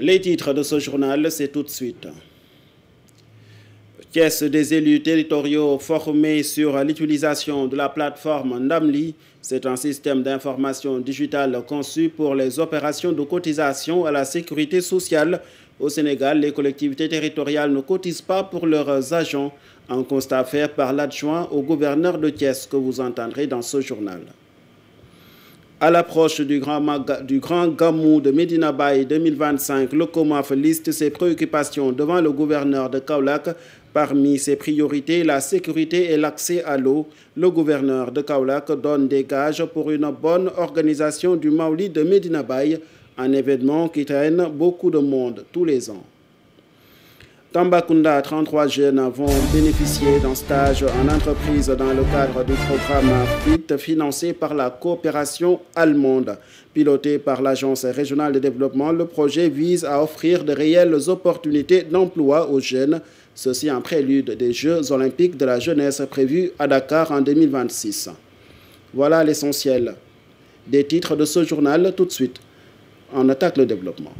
Les titres de ce journal, c'est tout de suite. Thiès, des élus territoriaux formés sur l'utilisation de la plateforme Ndamli. C'est un système d'information digitale conçu pour les opérations de cotisation à la sécurité sociale. Au Sénégal, les collectivités territoriales ne cotisent pas pour leurs agents. Un constat fait par l'adjoint au gouverneur de Thiès que vous entendrez dans ce journal. À l'approche du grand Gamou de Medina Baye 2025, le COMAF liste ses préoccupations devant le gouverneur de Kaolack. Parmi ses priorités, la sécurité et l'accès à l'eau. Le gouverneur de Kaolack donne des gages pour une bonne organisation du Maoulid de Medina Baye, un événement qui traîne beaucoup de monde tous les ans. Tambacounda, 33 jeunes vont bénéficier d'un stage en entreprise dans le cadre du programme FIT financé par la coopération allemande. Piloté par l'Agence régionale de développement, le projet vise à offrir de réelles opportunités d'emploi aux jeunes. Ceci en prélude des Jeux olympiques de la jeunesse prévus à Dakar en 2026. Voilà l'essentiel des titres de ce journal. Tout de suite, on attaque le développement.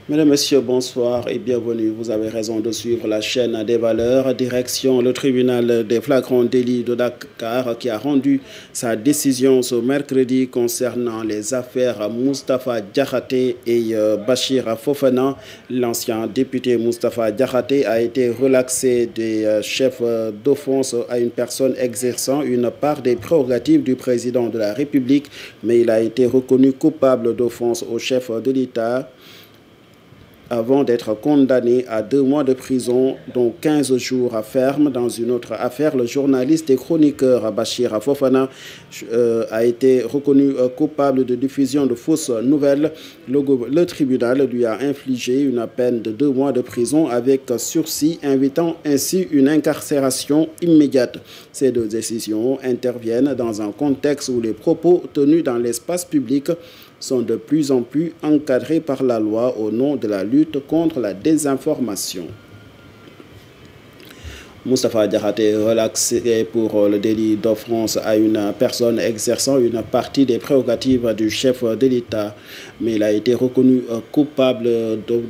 Mesdames, Messieurs, bonsoir et bienvenue. Vous avez raison de suivre la chaîne des valeurs. Direction le tribunal des flagrants délits de Dakar qui a rendu sa décision ce mercredi concernant les affaires Moustapha Diakhaté et Bachir Fofana. L'ancien député Moustapha Diakhaté a été relaxé des chefs d'offense à une personne exerçant une part des prérogatives du président de la République, mais il a été reconnu coupable d'offense au chef de l'État avant d'être condamné à 2 mois de prison, dont 15 jours à ferme. Dans une autre affaire, le journaliste et chroniqueur Bachir Fofana a été reconnu coupable de diffusion de fausses nouvelles. Le tribunal lui a infligé une peine de 2 mois de prison avec sursis, invitant ainsi une incarcération immédiate. Ces 2 décisions interviennent dans un contexte où les propos tenus dans l'espace public sont de plus en plus encadrés par la loi au nom de la lutte contre la désinformation. Moustapha Diakhaté est relaxé pour le délit d'offense à une personne exerçant une partie des prérogatives du chef de l'État. Mais il a été reconnu coupable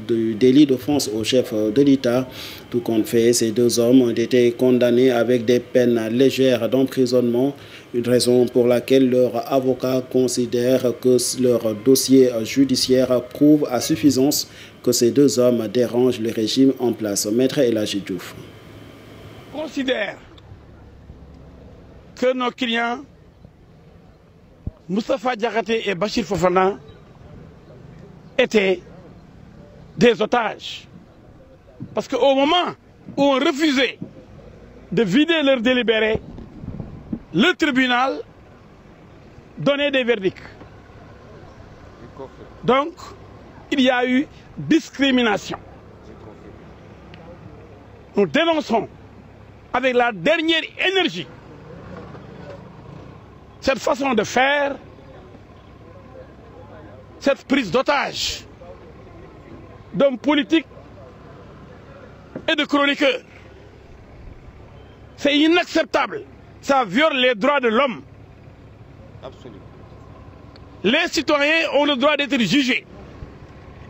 du délit d'offense au chef de l'État. Tout compte fait, ces 2 hommes ont été condamnés avec des peines légères d'emprisonnement. Une raison pour laquelle leur avocat considère que leur dossier judiciaire prouve à suffisance que ces 2 hommes dérangent le régime en place. Maître El Hadji Diouf considère que nos clients Moustapha Diakhaté et Bachir Fofana étaient des otages. Parce qu'au moment où on refusait de vider leur délibéré, le tribunal donnait des verdicts. Donc, il y a eu discrimination. Nous dénonçons avec la dernière énergie cette façon de faire, cette prise d'otage d'hommes politiques et de chroniqueurs. C'est inacceptable. Ça viole les droits de l'homme. Absolument. Les citoyens ont le droit d'être jugés.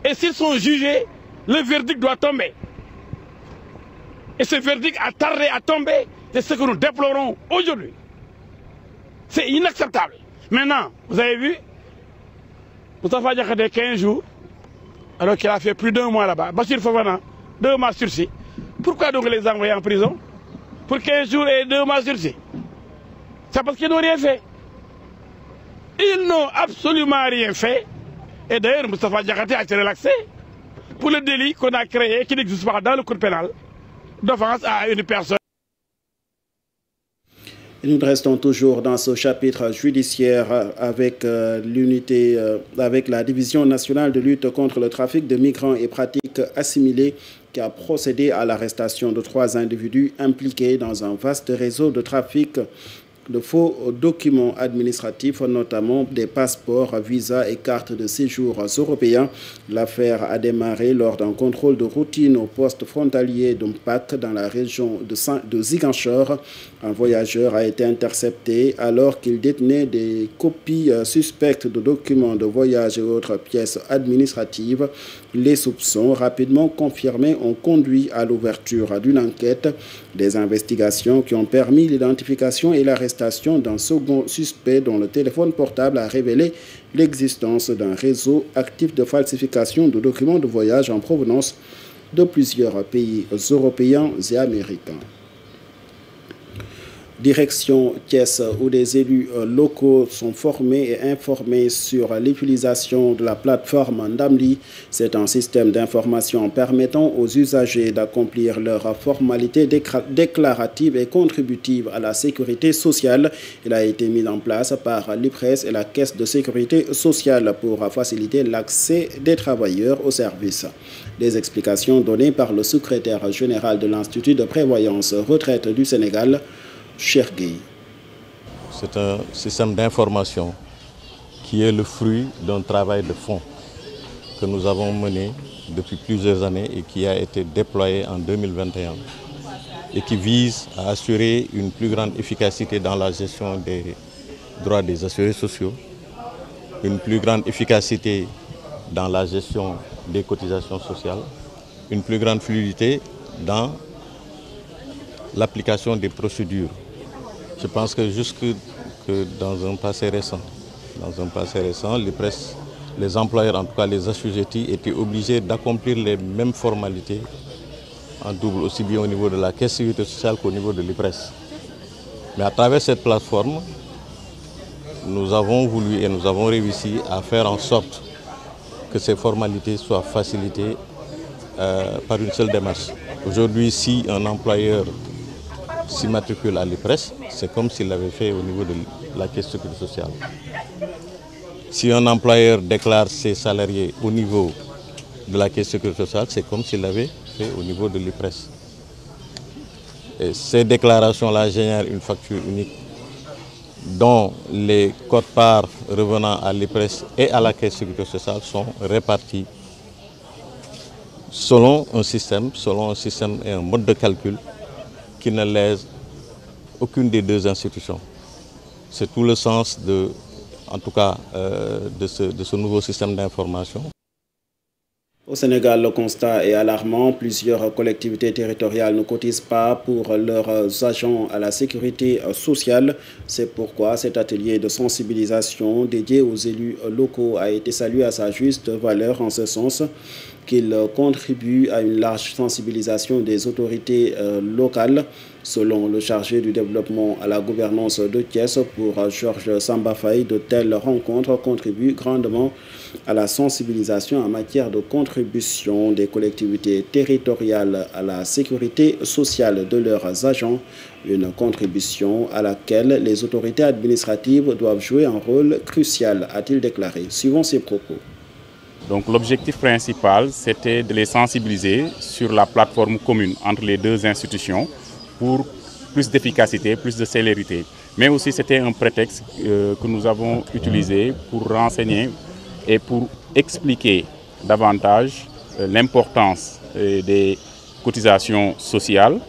Et s'ils sont jugés, le verdict doit tomber. Et ce verdict a tardé à tomber, c'est ce que nous déplorons aujourd'hui. C'est inacceptable. Maintenant, vous avez vu, Moustapha Diakhaté 15 jours, alors qu'il a fait plus d'1 mois là-bas. Bachir Fofana, 2 mois sursis. Pourquoi donc les envoyer en prison? Pour 15 jours et 2 mois sursis. C'est parce qu'ils n'ont rien fait. Ils n'ont absolument rien fait. Et d'ailleurs, Moustapha Diakhaté a été relaxé pour le délit qu'on a créé, qui n'existe pas dans le code pénal, d'offense à une personne. Nous restons toujours dans ce chapitre judiciaire avec avec la Division nationale de lutte contre le trafic de migrants et pratiques assimilées qui a procédé à l'arrestation de 3 individus impliqués dans un vaste réseau de trafic de faux documents administratifs, notamment des passeports, visas et cartes de séjour européens. L'affaire a démarré lors d'un contrôle de routine au poste frontalier d'Umpak dans la région de Ziguinchor. Un voyageur a été intercepté alors qu'il détenait des copies suspectes de documents de voyage et autres pièces administratives. Les soupçons rapidement confirmés ont conduit à l'ouverture d'une enquête. Des investigations qui ont permis l'identification et l'arrestation d'un second suspect dont le téléphone portable a révélé l'existence d'un réseau actif de falsification de documents de voyage en provenance de plusieurs pays européens et américains. Direction Thiès, où des élus locaux sont formés et informés sur l'utilisation de la plateforme Ndamli. C'est un système d'information permettant aux usagers d'accomplir leurs formalités déclaratives et contributives à la sécurité sociale. Il a été mis en place par l'IPRES et la Caisse de sécurité sociale pour faciliter l'accès des travailleurs aux services. Des explications données par le secrétaire général de l'Institut de prévoyance retraite du Sénégal, Cheikh Gueye. C'est un système d'information qui est le fruit d'un travail de fond que nous avons mené depuis plusieurs années et qui a été déployé en 2021 et qui vise à assurer une plus grande efficacité dans la gestion des droits des assurés sociaux, une plus grande efficacité dans la gestion des cotisations sociales, une plus grande fluidité dans l'application des procédures. Je pense que jusque dans un passé récent, les employeurs, en tout cas les assujettis, étaient obligés d'accomplir les mêmes formalités en double, aussi bien au niveau de la Caisse de sécurité sociale qu'au niveau de l'IPRES. Mais à travers cette plateforme, nous avons voulu et nous avons réussi à faire en sorte que ces formalités soient facilitées par une seule démarche. Aujourd'hui, si un employeur s'immatricule à l'IPRES, c'est comme s'il l'avait fait au niveau de la Caisse de sécurité sociale. Si un employeur déclare ses salariés au niveau de la Caisse de sécurité sociale, c'est comme s'il l'avait fait au niveau de l'IPRES. Et ces déclarations-là génèrent une facture unique dont les quotes-parts revenant à l'IPRES et à la Caisse de sécurité sociale sont répartis selon un système et un mode de calcul qui ne lèse aucune des deux institutions. C'est tout le sens de ce nouveau système d'information. Au Sénégal, le constat est alarmant. Plusieurs collectivités territoriales ne cotisent pas pour leurs agents à la sécurité sociale. C'est pourquoi cet atelier de sensibilisation dédié aux élus locaux a été salué à sa juste valeur, en ce sens qu'il contribue à une large sensibilisation des autorités locales. Selon le chargé du développement à la gouvernance de Thiès, pour Georges Samba Faye, de telles rencontres contribuent grandement à la sensibilisation en matière de contribution des collectivités territoriales à la sécurité sociale de leurs agents, une contribution à laquelle les autorités administratives doivent jouer un rôle crucial, a-t-il déclaré. Suivons ses propos. Donc l'objectif principal, c'était de les sensibiliser sur la plateforme commune entre les deux institutions pour plus d'efficacité, plus de célérité. Mais aussi c'était un prétexte que nous avons utilisé pour renseigner et pour expliquer davantage l'importance des cotisations sociales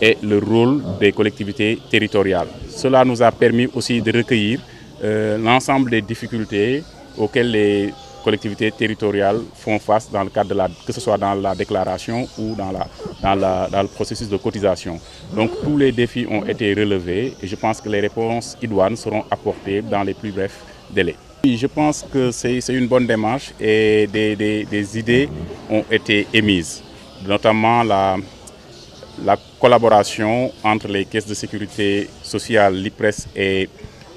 et le rôle des collectivités territoriales. Cela nous a permis aussi de recueillir l'ensemble des difficultés auxquelles les collectivités territoriales font face dans le cadre que ce soit dans la déclaration ou dans le processus de cotisation. Donc tous les défis ont été relevés et je pense que les réponses idoines seront apportées dans les plus brefs délais. Je pense que c'est une bonne démarche et des idées ont été émises, notamment la collaboration entre les caisses de sécurité sociale, l'IPRES et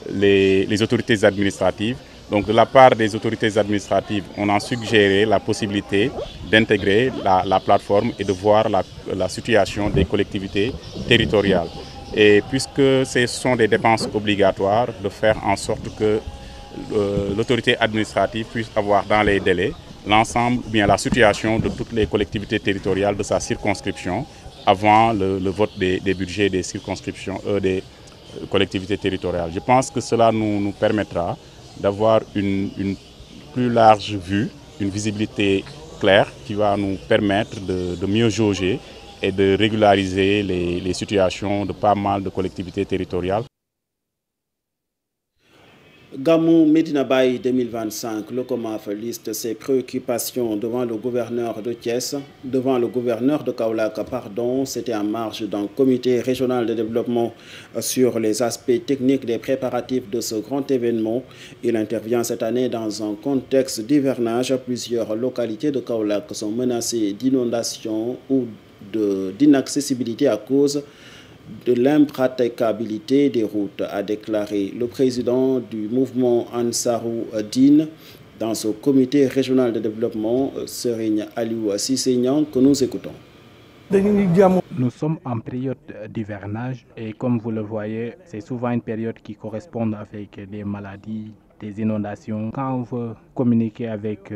les autorités administratives. Donc de la part des autorités administratives, on a suggéré la possibilité d'intégrer la plateforme et de voir la situation des collectivités territoriales. Et puisque ce sont des dépenses obligatoires, de faire en sorte que l'autorité administrative puisse avoir dans les délais l'ensemble, bien la situation de toutes les collectivités territoriales de sa circonscription avant le vote des budgets des circonscriptions, des collectivités territoriales. Je pense que cela nous permettra d'avoir une plus large vue, une visibilité claire qui va nous permettre de mieux jauger et de régulariser les situations de pas mal de collectivités territoriales. Gamou Medina Baye 2025, le COMAF liste ses préoccupations devant le gouverneur de Thiès, devant le gouverneur de Kaolack, pardon. C'était en marge d'un comité régional de développement sur les aspects techniques des préparatifs de ce grand événement. Il intervient cette année dans un contexte d'hivernage. Plusieurs localités de Kaolack sont menacées d'inondations ou d'inaccessibilité à cause de l'impraticabilité des routes, a déclaré le président du mouvement Ansarou Din dans ce comité régional de développement, Serigne Aliou Sisseignan, que nous écoutons. Nous sommes en période d'hivernage et comme vous le voyez, c'est souvent une période qui correspond avec des maladies, des inondations. Quand on veut communiquer avec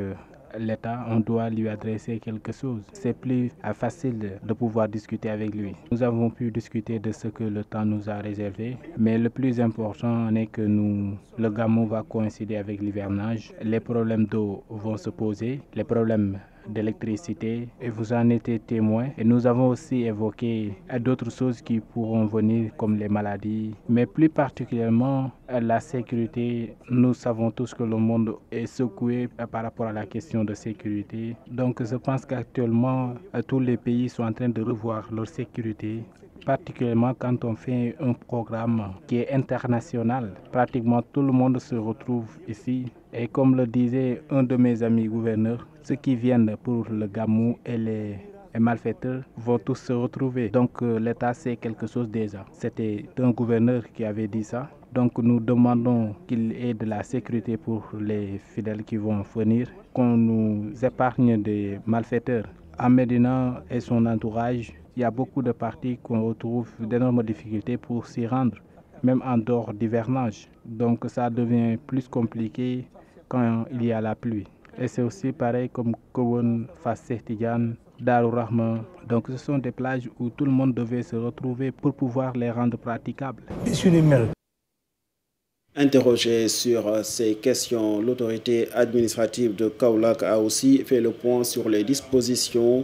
l'État, on doit lui adresser quelque chose. C'est plus facile de pouvoir discuter avec lui. Nous avons pu discuter de ce que le temps nous a réservé, mais le plus important est que le Gamou va coïncider avec l'hivernage. Les problèmes d'eau vont se poser, les problèmes d'électricité, et vous en étiez témoin. Et nous avons aussi évoqué d'autres choses qui pourront venir comme les maladies, mais plus particulièrement la sécurité. Nous savons tous que le monde est secoué par rapport à la question de sécurité. Donc je pense qu'actuellement tous les pays sont en train de revoir leur sécurité, particulièrement quand on fait un programme qui est international. Pratiquement tout le monde se retrouve ici. Et comme le disait un de mes amis gouverneurs, ceux qui viennent pour le Gamou et les malfaiteurs vont tous se retrouver. Donc l'État sait quelque chose déjà. C'était un gouverneur qui avait dit ça. Donc nous demandons qu'il y ait de la sécurité pour les fidèles qui vont venir, qu'on nous épargne des malfaiteurs. À Médina et son entourage, il y a beaucoup de parties qu'on retrouve d'énormes difficultés pour s'y rendre, même en dehors d'hivernage. Donc ça devient plus compliqué quand il y a la pluie. Et c'est aussi pareil comme Kowon, Fassé Tidiane, Darou Rahman. Donc ce sont des plages où tout le monde devait se retrouver pour pouvoir les rendre praticables. Interrogé sur ces questions, l'autorité administrative de Kaolack a aussi fait le point sur les dispositions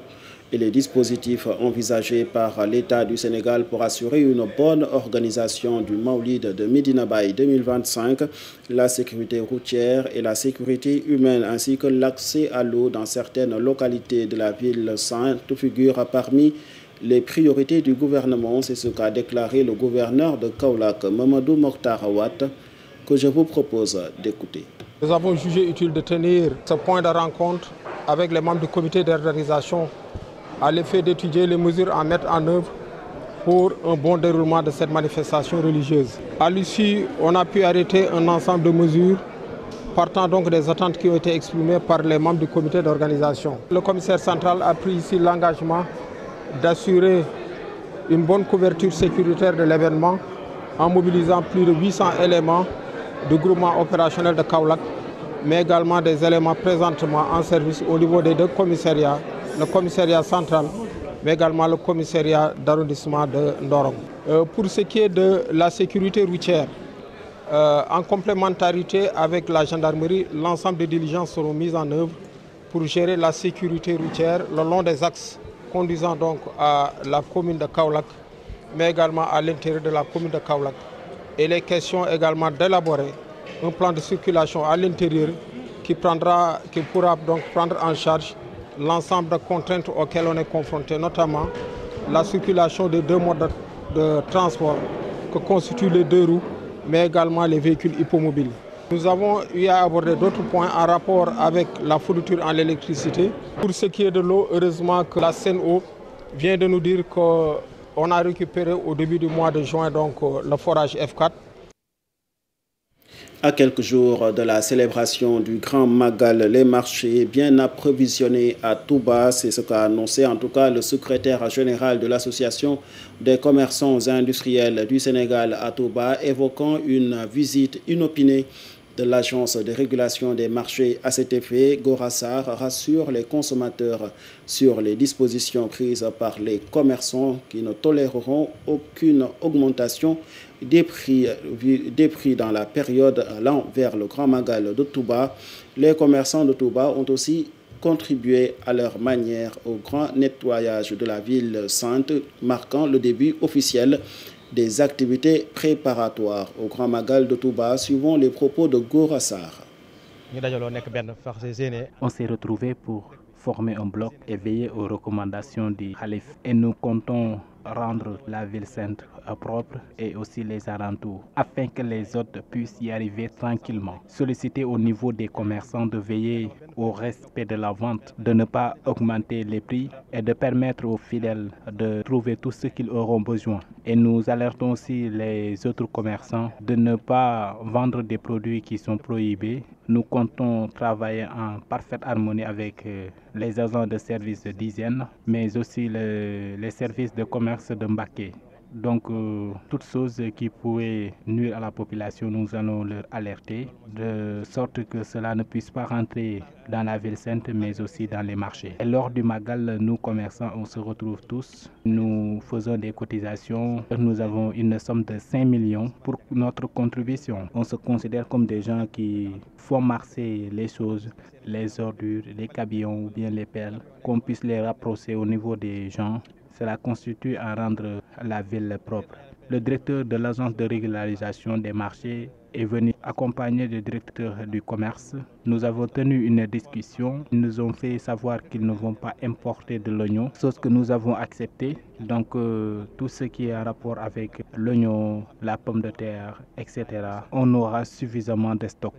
et les dispositifs envisagés par l'État du Sénégal pour assurer une bonne organisation du Maulid de Medina Baye 2025, la sécurité routière et la sécurité humaine, ainsi que l'accès à l'eau dans certaines localités de la ville sainte figurent parmi les priorités du gouvernement. C'est ce qu'a déclaré le gouverneur de Kaolack, Mamadou Mokhtar Awad, que je vous propose d'écouter. Nous avons jugé utile de tenir ce point de rencontre avec les membres du comité d'organisation à l'effet d'étudier les mesures à mettre en œuvre pour un bon déroulement de cette manifestation religieuse. À l'issue, on a pu arrêter un ensemble de mesures partant donc des attentes qui ont été exprimées par les membres du comité d'organisation. Le commissaire central a pris ici l'engagement d'assurer une bonne couverture sécuritaire de l'événement en mobilisant plus de 800 éléments du groupement opérationnel de Kaolack, mais également des éléments présentement en service au niveau des deux commissariats, le commissariat central, mais également le commissariat d'arrondissement de Ndorong. Pour ce qui est de la sécurité routière, en complémentarité avec la gendarmerie, l'ensemble des diligences seront mises en œuvre pour gérer la sécurité routière le long des axes conduisant donc à la commune de Kaolack, mais également à l'intérieur de la commune de Kaolack. Et les questions également d'élaborer un plan de circulation à l'intérieur qui pourra donc prendre en charge l'ensemble de contraintes auxquelles on est confronté, notamment la circulation des deux modes de transport que constituent les deux roues, mais également les véhicules hippomobiles. Nous avons eu à aborder d'autres points en rapport avec la fourniture en électricité. Pour ce qui est de l'eau, heureusement que la Seine-Eau vient de nous dire qu'on a récupéré au début du mois de juin donc, le forage F4. À quelques jours de la célébration du Grand Magal, les marchés bien approvisionnés à Touba, c'est ce qu'a annoncé en tout cas le secrétaire général de l'Association des commerçants industriels du Sénégal à Touba, évoquant une visite inopinée de l'Agence de régulation des marchés. À cet effet, Gorassar rassure les consommateurs sur les dispositions prises par les commerçants qui ne toléreront aucune augmentation des prix dans la période allant vers le Grand Magal de Touba. Les commerçants de Touba ont aussi contribué à leur manière au grand nettoyage de la ville sainte, marquant le début officiel des activités préparatoires au Grand Magal de Touba, suivant les propos de Gorassar. On s'est retrouvés pour former un bloc et veiller aux recommandations du Khalif. Et nous comptons rendre la ville sainte propre et aussi les alentours, afin que les autres puissent y arriver tranquillement. Solliciter au niveau des commerçants de veiller au respect de la vente, de ne pas augmenter les prix et de permettre aux fidèles de trouver tout ce qu'ils auront besoin. Et nous alertons aussi les autres commerçants de ne pas vendre des produits qui sont prohibés. Nous comptons travailler en parfaite harmonie avec les agents de services d'hygiène, mais aussi les services de commerce de Mbaké. Donc, toutes choses qui pourraient nuire à la population, nous allons leur alerter, de sorte que cela ne puisse pas rentrer dans la ville sainte, mais aussi dans les marchés. Et lors du Magal, nous, commerçants, on se retrouve tous. Nous faisons des cotisations. Nous avons une somme de 5 millions pour notre contribution. On se considère comme des gens qui font marcher les choses, les ordures, les cabillons ou bien les perles, qu'on puisse les rapprocher au niveau des gens. Cela constitue à rendre la ville propre. Le directeur de l'agence de régularisation des marchés est venu accompagner le directeur du commerce. Nous avons tenu une discussion. Ils nous ont fait savoir qu'ils ne vont pas importer de l'oignon, chose que nous avons accepté. Donc tout ce qui est en rapport avec l'oignon, la pomme de terre, etc., on aura suffisamment de stock.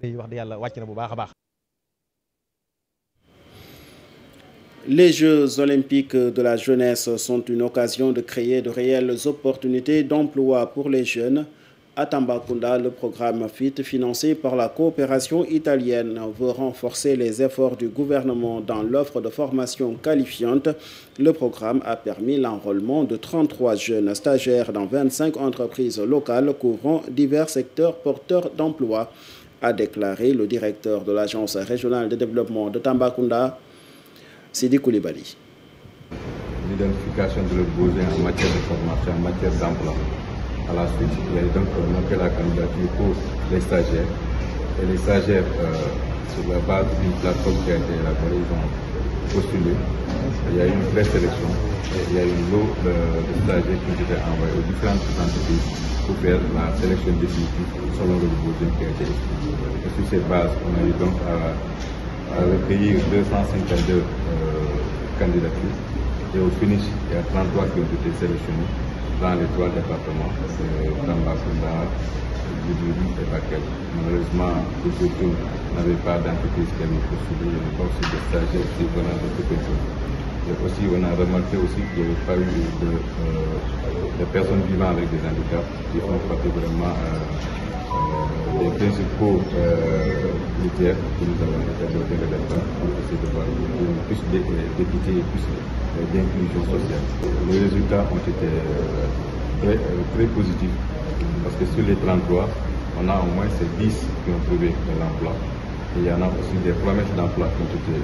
Les Jeux olympiques de la jeunesse sont une occasion de créer de réelles opportunités d'emploi pour les jeunes. À Tambacounda, le programme FIT, financé par la coopération italienne, veut renforcer les efforts du gouvernement dans l'offre de formation qualifiante. Le programme a permis l'enrôlement de 33 jeunes stagiaires dans 25 entreprises locales couvrant divers secteurs porteurs d'emploi, a déclaré le directeur de l'Agence régionale de développement de Tambacounda, Sidi Koulibaly. L'identification de leurs besoins en matière de formation, en matière d'emploi. À la suite, il y a donc montré la candidature pour les stagiaires. Et les stagiaires, sur la base d'une plateforme qui a été élaborée, ils ont postulé. Il y a eu une présélection et il y a eu une lot de stagiaires qui ont été envoyés aux différentes entreprises pour faire la sélection définitive selon le besoin qui a été expliqué. Et sur ces bases, on a eu donc à recueillir 252 candidatures et au finish, il y a 33 qui ont été sélectionnés dans les 3 départements, Tambacounda, Goudiri et Bakel. Malheureusement, les autres n'avaient pas d'entreprise qui avaient postulé, il y avait pas aussi des stagiaires qui venaient de ce pays. Et aussi, on a remarqué aussi qu'il n'y avait pas eu de personnes vivant avec des handicaps qui font partie vraiment des principaux critères que nous avons développés pour essayer de voir plus d'équité et plus d'inclusion sociale. Les résultats ont été très positifs parce que sur les 33, on a au moins ces 10 qui ont trouvé de l'emploi et il y en a aussi des promesses d'emploi qui ont été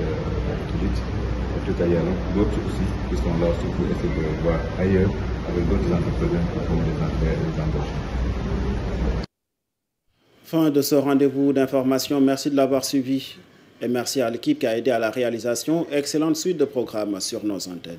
dites. Il y a d'autres aussi qui sont là aussi pour essayer de voir ailleurs avec d'autres entreprises qui font des embauches. Fin de ce rendez-vous d'information. Merci de l'avoir suivi et merci à l'équipe qui a aidé à la réalisation. Excellente suite de programmes sur nos antennes.